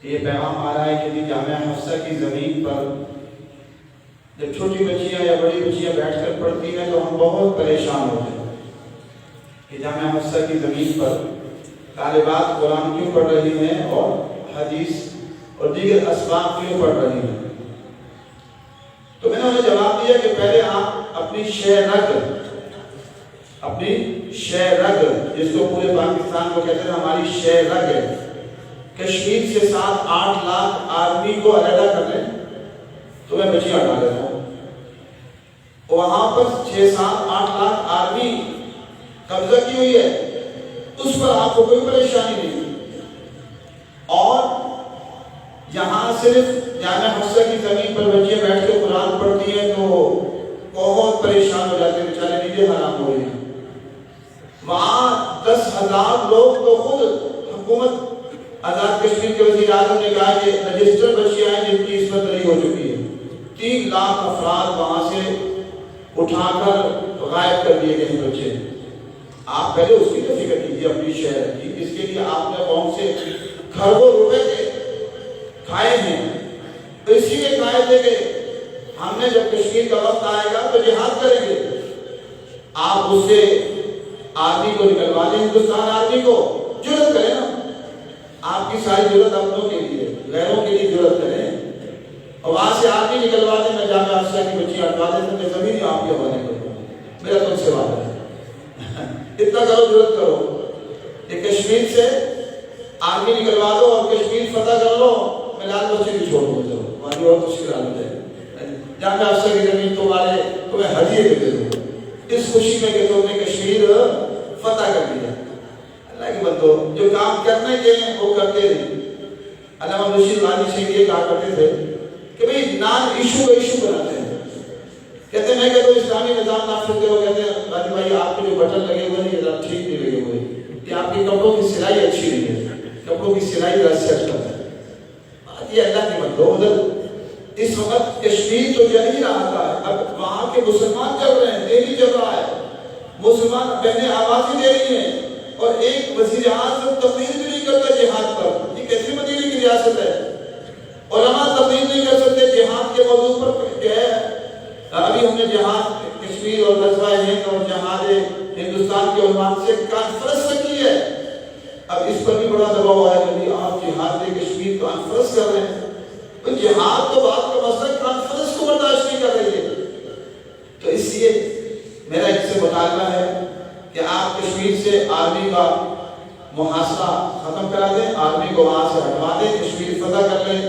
یہ پیغام آ رہا ہے کہ جامعہ حفصہ کی زمین پر جب چھوٹی بچیاں یا بڑی بچیاں بیٹھ کر پڑھتی ہیں تو ہم بہت پریشان ہوتے ہیں کہ جامعہ حفصہ کی زمین پر طالبات قرآن کیوں پڑھ رہی ہیں اور حدیث اور دیگر اسباق کیوں پڑھ رہی ہیں۔ تو میں نے انہیں جواب دیا کہ پہلے آپ اپنی شہ رگ جس کو پورے پاکستان کو کہتے ہیں ہماری شہ رگ ہے، کشمیر سے 7-8 لاکھ آدمی کو علیحدہ کر لیں تو میں بچیاں ہٹا دیتا ہوں۔ وہاں پر 6-7-8 لاکھ آدمی قبضہ کی ہوئی ہے، اس پر آپ کو کوئی پریشانی نہیں، اور یہاں صرف جامعہ حفصہ کی زمین پر بچیاں بیٹھ کے قرآن پڑھتی ہیں تو بہت پریشان ہو جاتے ہیں، بیچارے نیندیں حرام ہو رہی ہیں۔ وہاں 10,000 لوگ تو خود حکومت آزاد کشمیر کے وزیر اعظم نے کہا کہ رجسٹر بچیاں ہیں جن کی عصمت دری ہو چکی ہے، 3 لاکھ افراد وہاں سے اٹھا کر غائب کر دیے گئے ہیں بچے۔ آپ پہلے اس کی تو فکر کیجیے اپنی شہر کی، اس کے لیے آپ نے قوم سے کھربوں روپے کے کھائے ہیں، تو اسی لیے کھائے تھے کہ ہم نے جب کشمیر کا وقت آئے گا تو جہاد کریں گے۔ آپ اس سے آرمی کو نکلوا دیں، ہندوستان آرمی کو جرأت کریں نا، آپ کی ساری جرأت اپنوں کے لیے، غیروں کے لیے جرأت کریں، اور وہاں سے آرمی نکلوا دیں، میں جامعہ حفصہ کی بچی ہٹوا دیں تو میں زمین آپ کے حوالے کروں، میرا تم سے وعدہ ہے۔ اتنا کرو، جرأت کرو کہ کشمیر سے آرمی نکلوا دو اور کشمیر فتح کر لو، میں لال مسجد بھی چھوڑ دوں، چلو وہاں اور مشکل حالت ہے، جامعہ حفصہ کی زمین تمہیں ہدیے دے دوں اس خوشی میں کہ تم نے کشمیر فتح کر دیا۔ اللہ کے بندو، جو کام کرنے کے ہیں وہ کرتے نہیں۔ علامہ رشید غانی سے یہ کہا کرتے تھے کہ بھئی نان ایشو کا ایشو بناتے ہیں، کہتے ہیں میں کہ تو اسلامی نظام نافذ کرو، کہتے ہیں غانی بھائی آپ کے جو بٹن لگے ہوئے ہیں یہ ٹھیک نہیں لگے ہوئے، کہ آپ کے کپڑوں کی سلائی اچھی نہیں ہے، کپڑوں کی سلائی ذرا سیٹ کرتا ہے۔ یہ اللہ کے بندو، ادھر اس وقت کشمیر تو جل ہی رہا تھا، اب وہاں کے مسلمان چل رہے ہیں، دہلی چل رہا ہے، مسلمان بہنیں آوازیں دے رہی ہیں، اور ایک وزیر اعظم تقریر بھی نہیں کرتا جہاد پر۔ یہ کیسی مدینہ کی ریاست ہے؟ علماء تقریر نہیں کر سکتے جہاد کے موضوع پر کہ ابھی ہم نے جہاد کشمیر اور غزوہ ہند اور جہاد ہندوستان کے عنوان سے کانفرنس رکھی ہے، اب اس پر بھی بڑا دباؤ ہے کہ آپ جہاد کشمیر کانفرنس کر رہے ہیں، تو جہاد تو بات کا مسئلہ کانفرنس کو برداشت نہیں کر رہی ہے۔ تو اس لیے میرا اس سے مطالبہ ہے کہ آپ کشمیر سے آرمی کا محاصرہ ختم کرا دیں، آرمی کو وہاں سے ہٹوا دیں، کشمیر فتح کر لیں،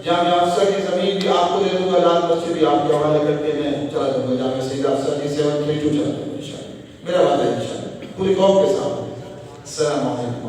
جامعہ حفصہ کی زمین بھی آپ کو دے دوں گا، لال مسجد بھی آپ کے حوالے کر کے میں چلا دوں گا، جامعہ سید حفصہ کی 732 چلا دوں گا انشاءاللہ، میرا وعدہ ہے انشاءاللہ پوری قوم کے ساتھ۔ السلام علیکم۔